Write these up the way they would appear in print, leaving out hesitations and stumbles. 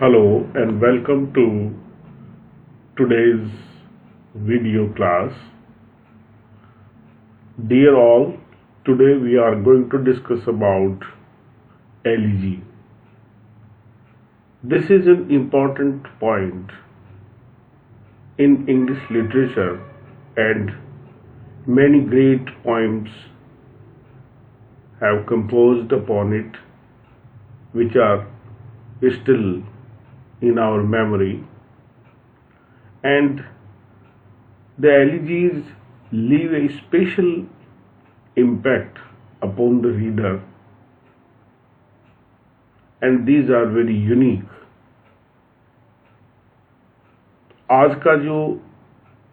Hello and welcome to today's video class. Dear all, today we are going to discuss about elegy. This is an important point in English literature and many great poems have composed upon it which are still in our memory, and the elegies leave a special impact upon the reader, and these are very unique. आज का जो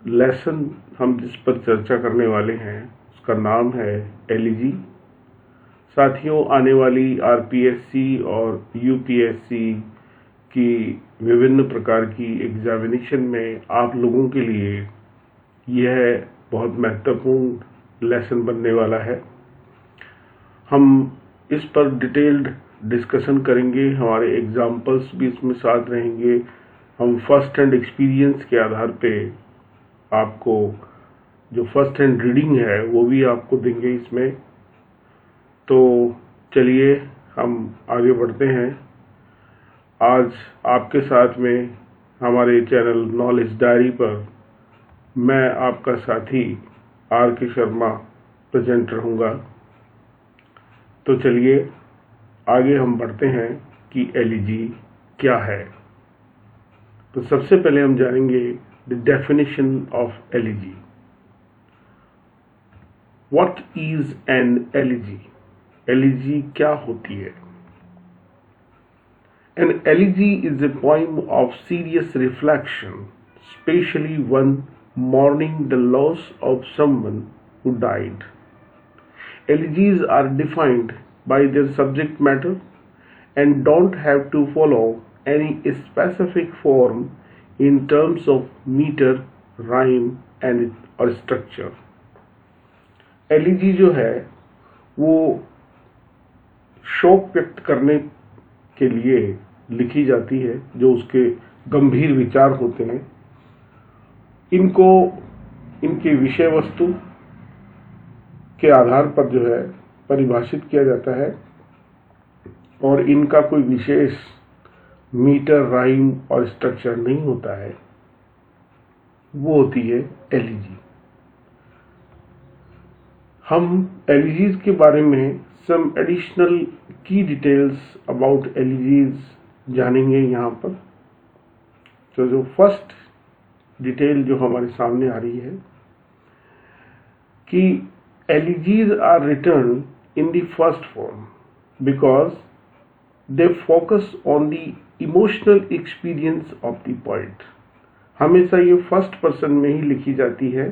lesson हम जिस पर चर्चा करने वाले हैं उसका नाम है एलिजी। साथियों, आने वाली आरपीएससी और यूपीएससी की विभिन्न प्रकार की एग्जामिनेशन में आप लोगों के लिए यह बहुत महत्वपूर्ण लेसन बनने वाला है। हम इस पर डिटेल्ड डिस्कशन करेंगे, हमारे एग्जाम्पल्स भी इसमें साथ रहेंगे। हम फर्स्ट हैंड एक्सपीरियंस के आधार पे आपको जो फर्स्ट हैंड रीडिंग है वो भी आपको देंगे इसमें। तो चलिए हम आगे बढ़ते हैं। आज आपके साथ में हमारे चैनल नॉलेज डायरी पर मैं आपका साथी आर के शर्मा प्रेजेंट रहूँगा। तो चलिए आगे हम बढ़ते हैं कि एलिजी क्या है। तो सबसे पहले हम जानेंगे the definition of elegy. What is an elegy? Elegy क्या होती है? An elegy is a poem of serious reflection, especially one mourning the loss of someone who died. Elegies are defined by their subject matter and don't have to follow any specific form in terms of meter, rhyme and or structure. Elegy जो है वो शोक व्यक्त करने के लिए लिखी जाती है, जो उसके गंभीर विचार होते हैं। इनको इनके विषय वस्तु के आधार पर जो है परिभाषित किया जाता है और इनका कोई विशेष मीटर, राइम और स्ट्रक्चर नहीं होता है। वो होती है एलिजी। हम एलिजीज के बारे में सम एडिशनल की डिटेल्स अबाउट एलिजीज जानेंगे यहाँ पर। तो जो फर्स्ट डिटेल जो हमारे सामने आ रही है कि elegies are written in the first form because they focus on the emotional experience of the poet. हमेशा ये फर्स्ट पर्सन में ही लिखी जाती है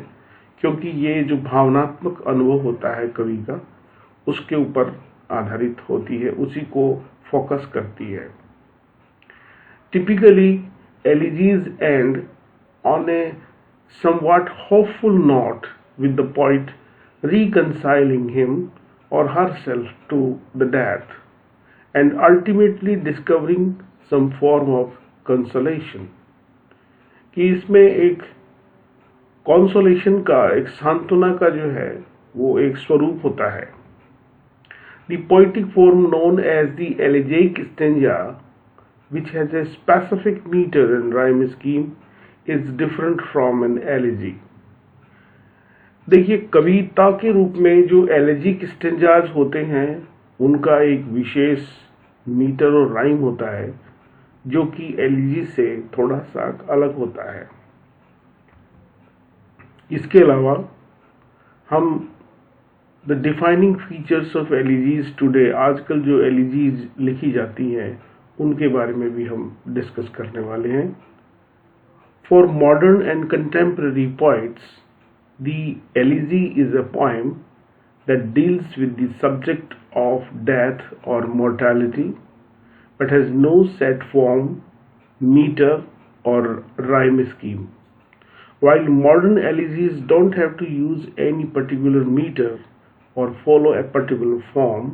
क्योंकि ये जो भावनात्मक अनुभव होता है कवि का उसके ऊपर आधारित होती है, उसी को फोकस करती है। Typically, elegies end on a somewhat hopeful note, with the poet reconciling him or herself to the death and ultimately discovering some form of consolation. कि इसमें एक consolation का, एक सांत्वना का जो है वो एक स्वरूप होता है। The poetic form known as the elegiac stanza, which has a specific meter and rhyme scheme, is different from an elegy. देखिए, कविता के रूप में जो एलेजिक स्टेंजाज होते हैं उनका एक विशेष मीटर और राइम होता है जो कि एलिजी से थोड़ा सा अलग होता है। इसके अलावा हम the defining features of elegies today, आजकल जो एलिजीज लिखी जाती हैं उनके बारे में भी हम डिस्कस करने वाले हैं। For modern and contemporary poets, the elegy is a poem that deals with the subject of death और mortality but has no set form, meter और rhyme scheme. While modern elegies don't have to use any particular meter or follow a particular form,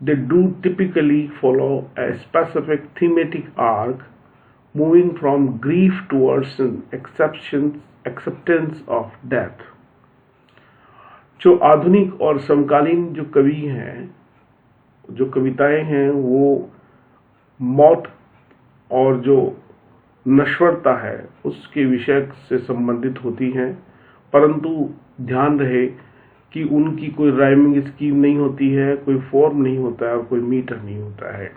they do typically follow a specific thematic arc moving from grief towards an acceptance of death. जो आधुनिक और समकालीन जो कवि हैं, जो कविताएं हैं, वो मौत और जो नश्वरता है उसके विषय से संबंधित होती हैं, परंतु ध्यान रहे कि उनकी कोई राइमिंग स्कीम नहीं होती है, कोई फॉर्म नहीं होता है और कोई मीटर नहीं होता है।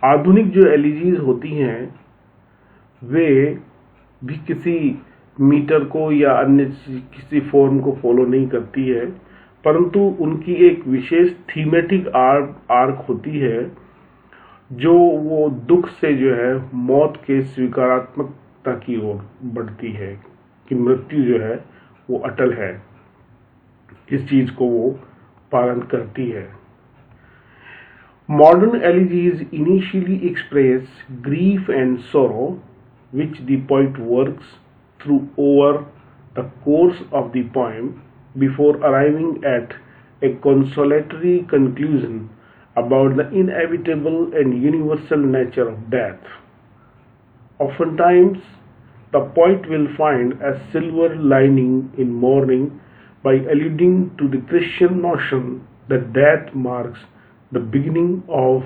आधुनिक जो एलिजीज होती हैं वे भी किसी मीटर को या अन्य किसी फॉर्म को फॉलो नहीं करती है, परंतु उनकी एक विशेष थीमेटिक आर्क होती है जो वो दुख से जो है मौत के स्वीकारात्मकता की ओर बढ़ती है कि मृत्यु जो है वो अटल है, इस चीज को वो पालन करती है। Modern elegies initially express grief and सोरो which the poet works through over the course of the poem before arriving at a consolatory conclusion about the inevitable and universal nature of death. Oftentimes, the poet will find a silver lining in mourning by alluding to the Christian notion that death marks the beginning of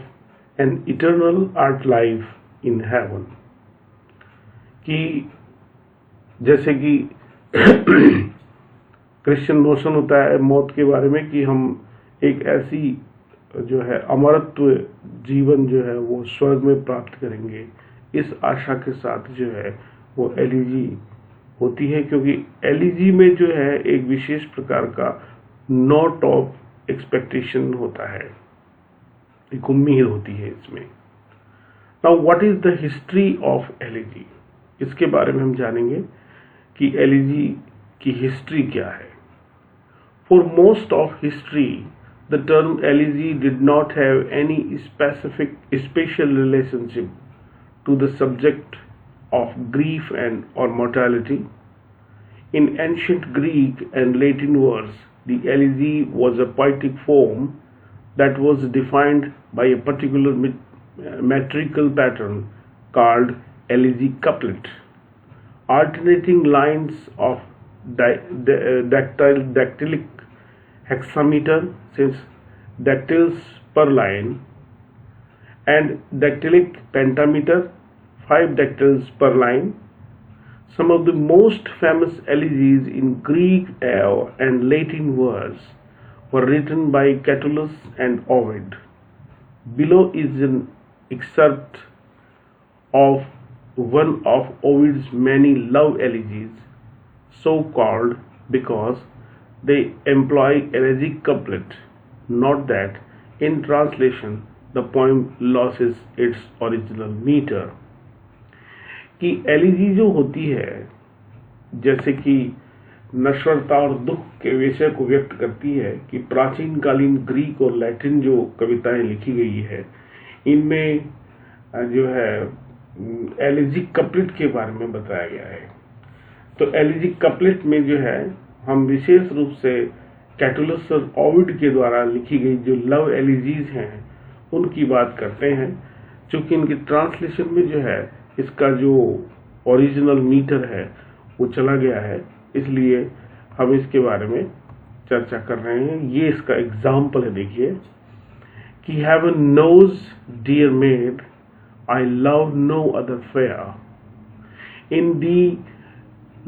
an eternal afterlife in heaven. कि जैसे कि Christian notion होता है मौत के बारे में कि हम एक ऐसी जो है अमरत्व जीवन जो है वो स्वर्ग में प्राप्त करेंगे, इस आशा के साथ जो है वो एलिजी होती है, क्योंकि एलिजी में जो है एक विशेष प्रकार का नोट ऑफ एक्सपेक्टेशन होता है, एक उम्मीद होती है इसमें। Now what is the history of elegy, इसके बारे में हम जानेंगे कि एलिजी की हिस्ट्री क्या है। For most of history the term elegy did not have any special relationship to the subject of grief and or mortality. In ancient Greek and Latin verse, the elegy was a poetic form that was defined by a particular metrical pattern called elegy couplet. Alternating lines of dactylic hexameter, since dactyls per line, and dactylic pentameter, 5 dactyls per line. Some of the most famous elegies in Greek and Latin verse were written by Catullus and Ovid. Below is an excerpt of one of Ovid's many love elegies, so called because they employ elegic couplet. Note that in translation the poem loses its original meter. कि elegy जो होती है जैसे कि नश्वरता और दुख के विषय को व्यक्त करती है, कि प्राचीन कालीन ग्रीक और लैटिन जो कविताएं लिखी गई है इनमें जो है एलिजी कपलेट के बारे में बताया गया है। तो एलिजी कपलेट में जो है हम विशेष रूप से कैटुलस और ओविड के द्वारा लिखी गई जो लव एलिजीज हैं उनकी बात करते हैं, क्योंकि इनकी ट्रांसलेशन में जो है इसका जो ओरिजिनल मीटर है वो चला गया है, इसलिए हम इसके बारे में चर्चा कर रहे हैं। ये इसका एग्जाम्पल है, देखिए कि heaven knows dear maid I love no other fair, in thee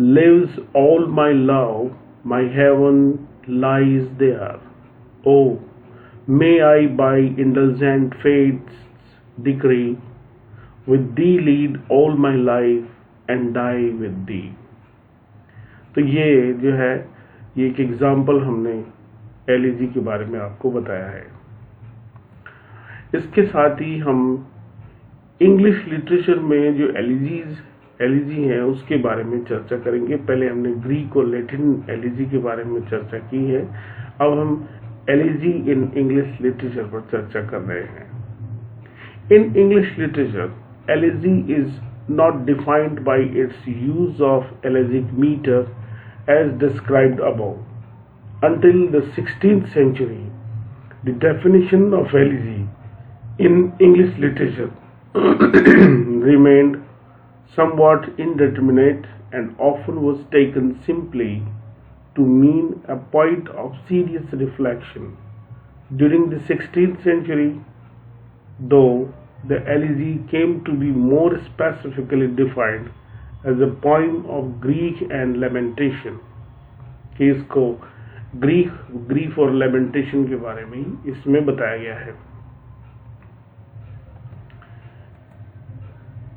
lives all my love, my heaven lies there, O may I by indulgent fates decree, with thee lead all my life and die with thee। तो ये जो है ये एक example हमने elegy के बारे में आपको बताया है। इसके साथ ही हम इंग्लिश लिटरेचर में जो एलिजी हैं उसके बारे में चर्चा करेंगे। पहले हमने ग्रीक और लैटिन एलिजी के बारे में चर्चा की है, अब हम एलिजी इन इंग्लिश लिटरेचर पर चर्चा कर रहे हैं। In English literature elegy is not defined by its use of elegic meter as described above. Until the 16th century, the definition of elegy in English literature remained somewhat indeterminate, and often was taken simply to mean a poet of serious reflection. During the 16th century, though, the elegy came to be more specifically defined as a poem of grief and lamentation, कि इसको grief और lamentation के बारे में इसमें बताया गया है.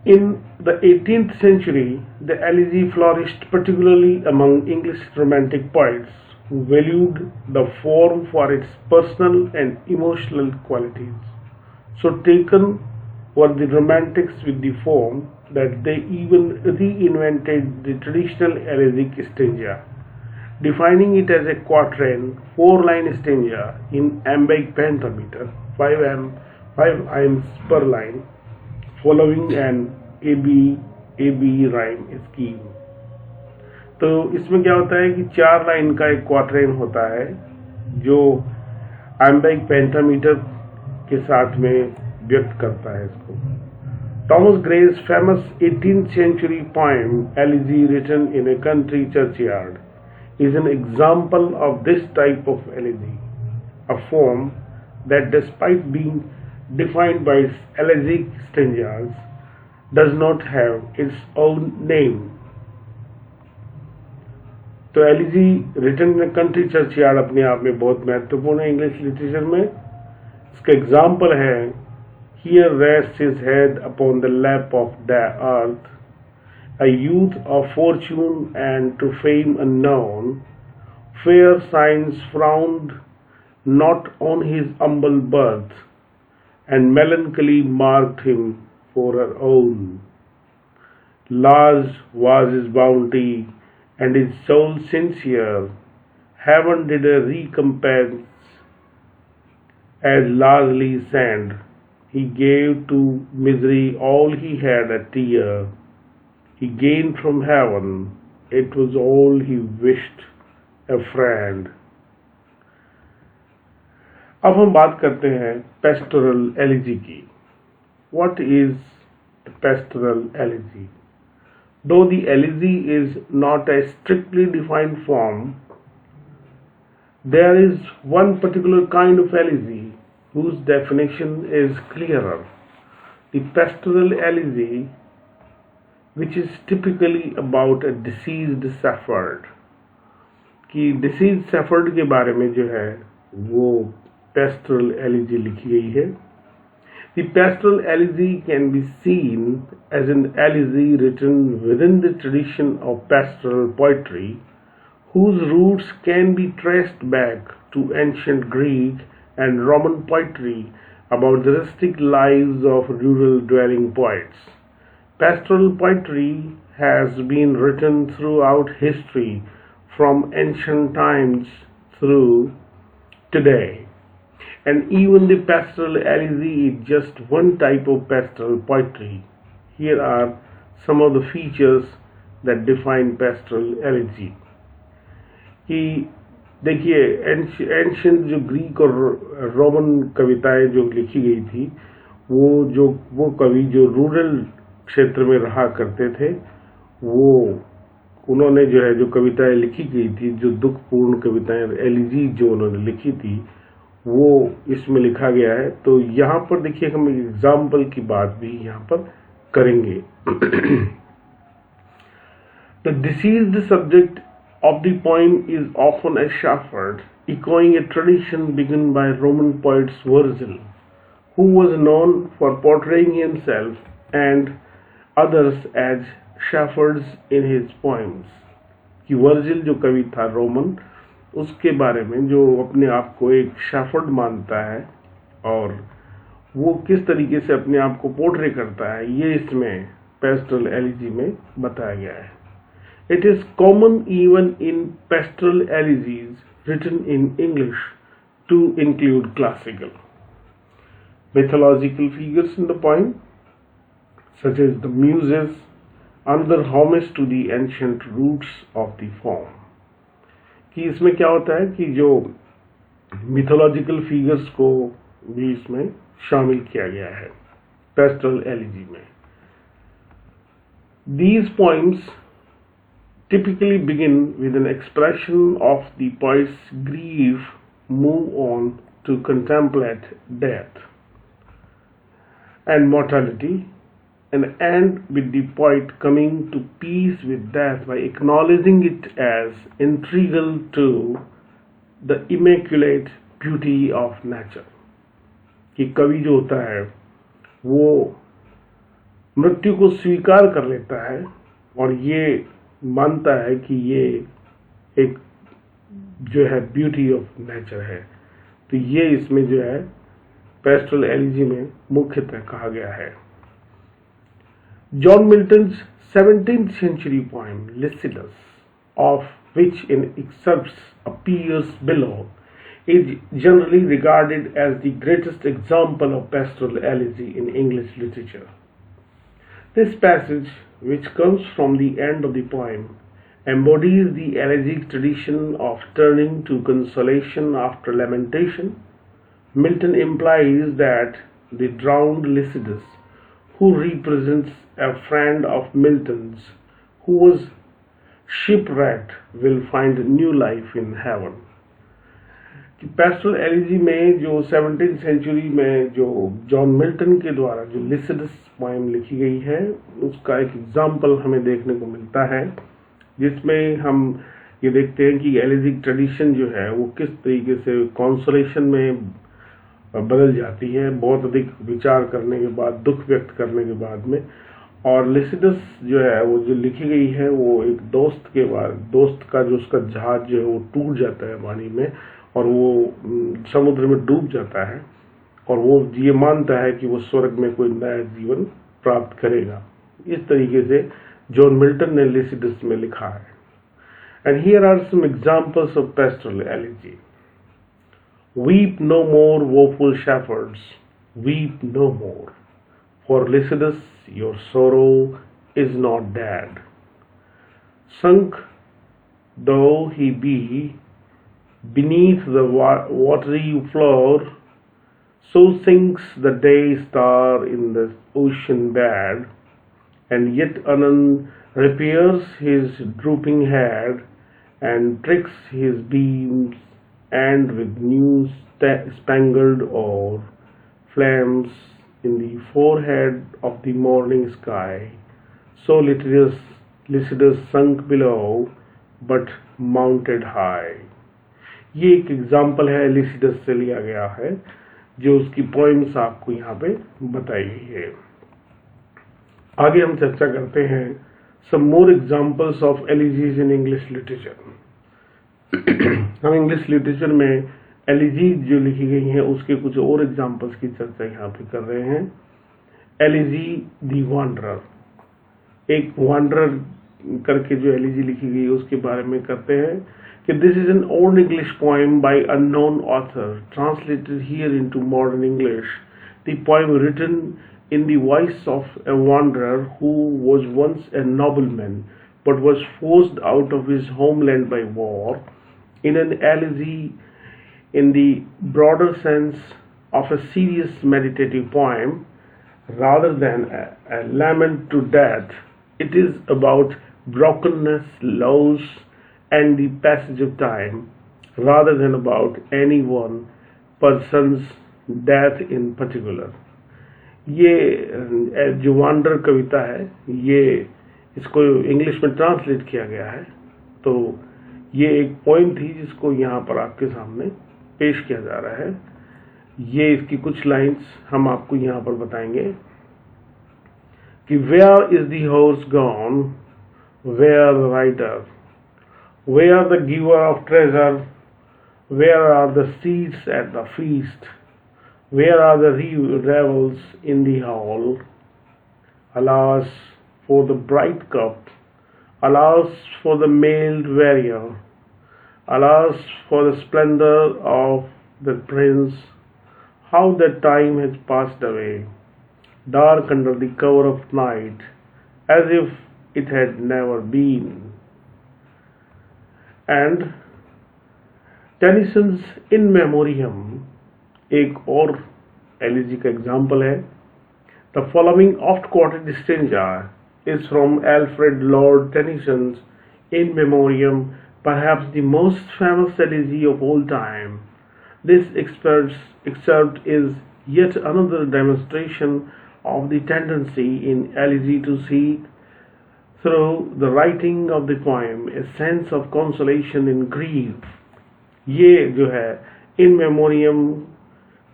In the 18th century, the elegy flourished particularly among English romantic poets who valued the form for its personal and emotional qualities. So taken were the romantics with the form that they even reinvented the traditional elegiac stanza, defining it as a quatrain, 4-line stanza in iambic pentameter, 5 iams per line, following an AB rhyme scheme. तो इसमें क्या होता है कि 4 line का एक quatrain होता है जो iambic पेंटामीटर के साथ में व्यक्त करता है इसको. Thomas Gray's famous 18th century poem Elegy, written in a country churchyard, is an example of this type of elegy, a form that, despite being defined by its elegiac stanzas, does not have its own name. तो elegy written in country churchyard अपने आप में बहुत महत्वपूर्ण है English literature में. इसका example है, here rest his head upon the lap of the earth, a youth of fortune and to fame unknown, fair signs frowned not on his humble birth, and melancholy marked him for her own. Large was his bounty, and his soul sincere. Heaven did a recompense as largely sent. He gave to misery all he had a tear. He gained from heaven, it was all he wished, a friend. अब हम बात करते हैं pastoral elegy की. What is a pastoral elegy? Though the elegy is not a strictly defined form, there is one particular kind of elegy whose definition is clearer. The pastoral elegy, which is typically about a deceased shepherd. कि deceased shepherd के बारे में जो है वो pastoral elegy लिखी गई है. The pastoral elegy can be seen as an elegy written within the tradition of pastoral poetry, whose roots can be traced back to ancient Greek and Roman poetry about the rustic lives of rural dwelling poets. Pastoral poetry has been written throughout history, from ancient times through today. And even the pastoral elegy is just one type of pastoral poetry. Here are some of the features that define pastoral elegy. कि देखिए ancient जो Greek और Roman कविताएं जो लिखी गई थी, वो कवि जो रूरल क्षेत्र में रहा करते थे, वो उन्होंने जो है जो कविताएं लिखी गई थी, जो दुखपूर्ण कविताएं एलिजी जो उन्होंने लिखी थी, वो इसमें लिखा गया है. तो यहाँ पर देखिए हम एग्जाम्पल की बात भी यहाँ पर करेंगे. The deceased subject of the poem is often a shepherd, echoing a tradition begun by Roman poet Virgil, who was known for portraying himself and others as shepherds in his poems. कि Virgil जो कवि था Roman, उसके बारे में जो अपने आप को एक शेफर्ड मानता है और वो किस तरीके से अपने आप को पोर्ट्रे करता है, ये इसमें पेस्टरल एलिजी में बताया गया है. It is common even in pastoral elegies written in English to include classical mythological figures in the poem, such as the muses, another homage to the ancient roots of the form. कि इसमें क्या होता है कि जो mythological figures को भी इसमें शामिल किया गया है पेस्टरल एलिजी में. These poems typically begin with an expression of the poet's grief, move on to contemplate death and mortality, and end with the poet coming to peace with death by acknowledging it as integral to the immaculate beauty of nature. कि कवि जो होता है वो मृत्यु को स्वीकार कर लेता है और ये मानता है कि ये एक जो है ब्यूटी ऑफ नेचर है। तो ये इसमें जो है पेस्टोरल एलिजी में मुख्यतः कहा गया है। John Milton's 17th century poem Lycidas, of which an excerpt appears below, is generally regarded as the greatest example of pastoral elegy in English literature. This passage, which comes from the end of the poem, embodies the elegiac tradition of turning to consolation after lamentation. Milton implies that the drowned Lycidas, who represents a friend of Milton's who was shipwrecked, will find new life in heaven. Pastoral elegy में जो 17th century में जो John Milton के द्वारा जो Lycidas poem लिखी गई है उसका एक एग्जाम्पल हमें देखने को मिलता है, जिसमें हम ये देखते हैं कि एलिजिक ट्रेडिशन जो है वो किस तरीके से कॉन्सोलेशन में बदल जाती है बहुत अधिक विचार करने के बाद, दुख व्यक्त करने के बाद में। और लिसिडस जो है वो जो लिखी गई है वो एक दोस्त का जो उसका जहाज जो है वो टूट जाता है पानी में और वो समुद्र में डूब जाता है और वो ये मानता है कि वो स्वर्ग में कोई नया जीवन प्राप्त करेगा। इस तरीके से जॉन मिल्टन ने लिसिडस में लिखा है। And here are some examples of pastoral elegy. Weep no more, woeful shepherds, weep no more, for Lycidas your sorrow is not dead. Sunk though he be beneath the watery floor, so sinks the day star in the ocean bed, and yet anon repairs his drooping head, and tricks his beams, and with new spangled ore flames in the forehead of the morning sky. So Lycidas sunk below, but mounted high. ये एक example है Lycidas से लिया गया है जो उसकी poems आपको यहाँ पे बताई गई है। आगे हम चर्चा करते हैं some more examples of elegies in English literature. हम इंग्लिश लिटरेचर में एलिजीज जो लिखी गई हैं उसके कुछ और एग्जाम्पल्स की चर्चा यहाँ पे कर रहे हैं। एलिजी दी वांडरर, एक वांडरर करके जो एलिजी लिखी गई है उसके बारे में करते हैं कि this is an old English poem by unknown author translated here into modern English. The poem written in the voice of a wanderer who was once a nobleman but was forced out of his homeland by war, in an elegy in the broader sense of a serious meditative poem rather than a lament to death. It is about brokenness, loss, and the passage of time rather than about any one person's death in particular. ये जो wander कविता है ये इसको English में translate किया गया है। तो ये एक पोइम थी जिसको यहाँ पर आपके सामने पेश किया जा रहा है। ये इसकी कुछ लाइंस हम आपको यहाँ पर बताएंगे कि where is the horse gone, where the rider, where the giver of treasure, where are the seats at the feast, where are the revels in the hall? Alas for the bright cup, alas for the mailed warrior, alas for the splendor of the prince, how that time has passed away, dark under the cover of night, as if it had never been. And Tennyson's In Memoriam एक और elegy का example है। The following oft quoted stanza is from Alfred Lord Tennyson's In Memoriam, perhaps the most famous elegy of all time. This excerpt is yet another demonstration of the tendency in elegy to see through the writing of the poem a sense of consolation in grief. ये जो है इन memoriam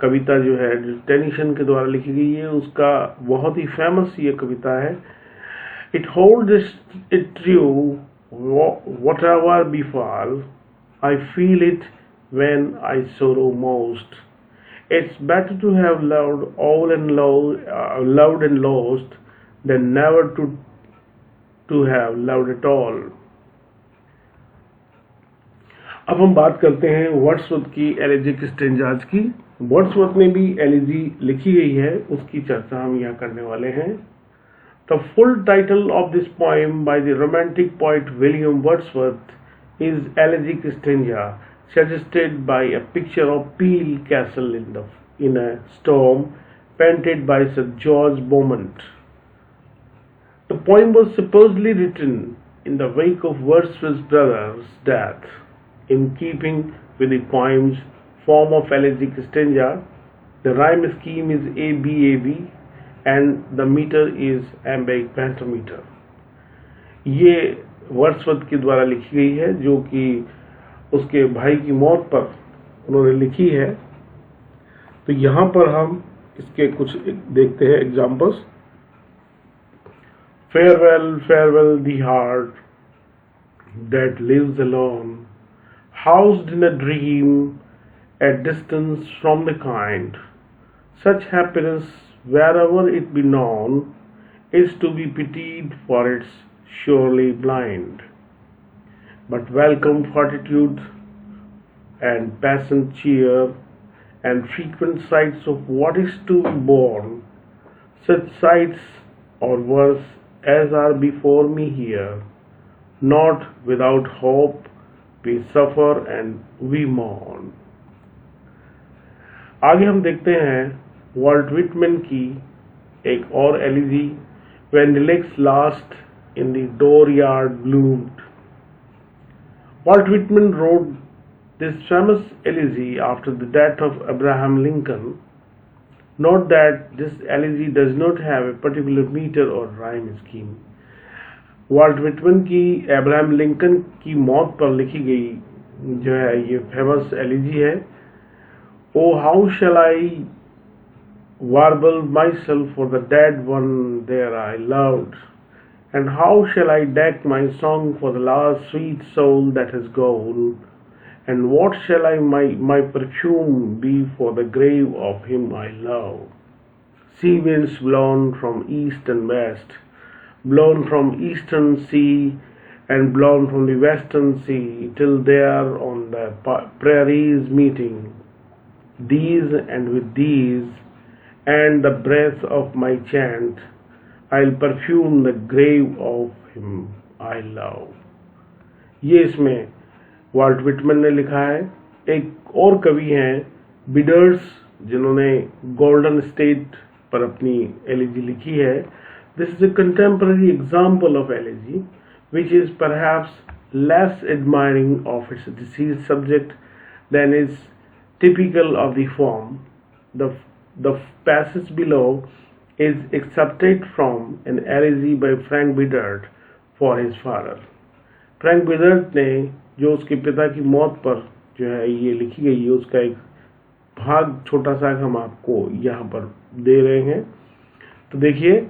कविता जो है जो Tennyson के द्वारा लिखी गई है उसका बहुत ही फेमस ये कविता है. It holds it true whatever befall, I feel it when I sorrow most. It's better to have loved all and loved and lost than never to have loved at all. अब हम बात करते हैं Wordsworth की एलेजिक stanzas की. Wordsworth ने भी elegy लिखी गई है, उसकी चर्चा हम यहाँ करने वाले हैं. The full title of this poem by the romantic poet William Wordsworth is Elegic Stanza, suggested by a picture of Peel Castle in a storm, painted by Sir George Beaumont. The poem was supposedly written in the wake of Wordsworth's brother's death. In keeping with the poem's form of elegic stanza, the rhyme scheme is ABAB and the meter is iambic pentameter. ये Wordsworth के द्वारा लिखी गई है जो कि उसके भाई की मौत पर उन्होंने लिखी है. तो यहाँ पर हम इसके कुछ देखते हैं examples. Farewell, farewell, the heart that lives alone, housed in a dream at distance from the kind. Such happiness, wherever it be known, is to be pitied, for it's surely blind. But welcome fortitude and passant cheer and frequent sights of what is to be born, such sights or worse as are before me here, not without hope we suffer and we mourn. आगे हम देखते हैं Walt Whitman की एक और elegy, When the legs last in the dooryard bloomed. Walt Whitman wrote this famous elegy after the death of Abraham Lincoln. Note that this elegy does not have a particular meter or rhyme scheme. Walt Whitman की Abraham Lincoln की मौत पर लिखी गई जो है ये famous elegy है. O how shall I warble myself for the dead one there I loved, and how shall I deck my song for the last sweet soul that has gone, and what shall my perfume be for the grave of him I love. Sea winds blown from east and west, blown from eastern sea and blown from the western sea, till there on the prairies meeting, these and with these and the breath of my chant, I'll perfume the grave of him I love. ये इसमें Walt Whitman ने लिखा है. एक और कवि हैं bidders जिन्होंने गोल्डन स्टेट पर अपनी एलिजी लिखी है. This is a contemporary example of elegy which is perhaps less admiring of its deceased subject than is typical of the form. The passage below is excerpted from an elegy by Frank Biddart for his father. Frank Biddart ने जो उसके पिता की मौत पर जो है ये लिखी गई है उसका एक भाग छोटा सा हम आपको यहाँ पर दे रहे हैं. तो देखिए,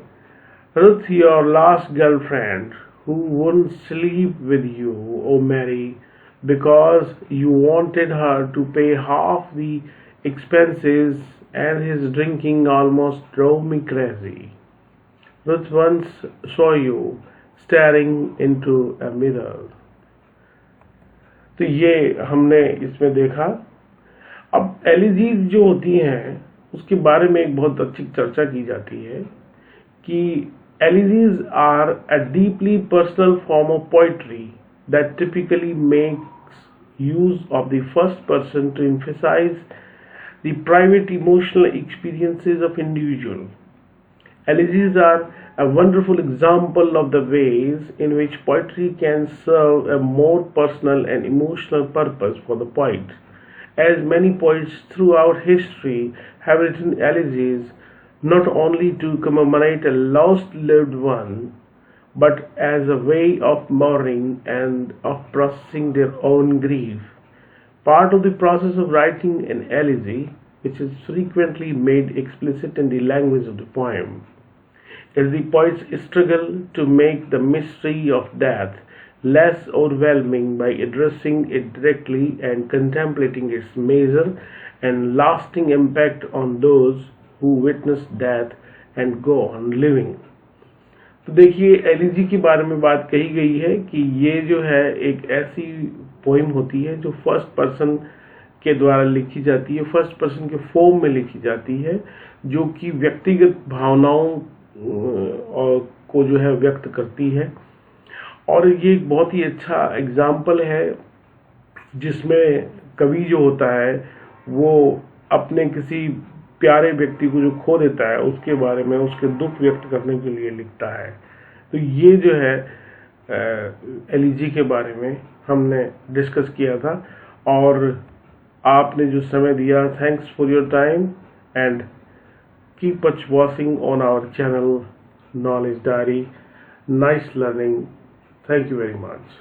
Ruth, your last girlfriend, who wouldn't sleep with you, O Mary, because you wanted her to pay half the expenses, and his drinking almost drove me crazy. Ruth once saw you staring into a mirror. तो ये हमने इसमें देखा. अब elegies जो होती हैं उसके बारे में एक बहुत अच्छी चर्चा की जाती है कि elegies are a deeply personal form of poetry that typically makes use of the first person to emphasize the private emotional experiences of individual. Elegies are a wonderful example of the ways in which poetry can serve a more personal and emotional purpose for the poet. As many poets throughout history have written elegies not only to commemorate a lost loved one, but as a way of mourning and of processing their own grief. Part of the process of writing an elegy, which is frequently made explicit in the language of the poem, is the poet's struggle to make the mystery of death less overwhelming by addressing it directly and contemplating its measure and lasting impact on those who witness death and go on living. तो देखिए elegy के बारे में बात कही गई है कि ये जो है एक ऐसी पोइम होती है जो फर्स्ट पर्सन के द्वारा लिखी जाती है, फर्स्ट पर्सन के फॉर्म में लिखी जाती है, जो कि व्यक्तिगत भावनाओं को जो है व्यक्त करती है। और ये एक बहुत ही अच्छा एग्जाम्पल है जिसमें कवि जो होता है वो अपने किसी प्यारे व्यक्ति को जो खो देता है उसके बारे में उसके दुख व्यक्त करने के लिए लिखता है। तो ये जो है एलिजी के बारे में हमने डिस्कस किया था और आपने जो समय दिया, thanks for your time and keep watching on our channel Knowledge Diary. Nice learning. Thank you very much.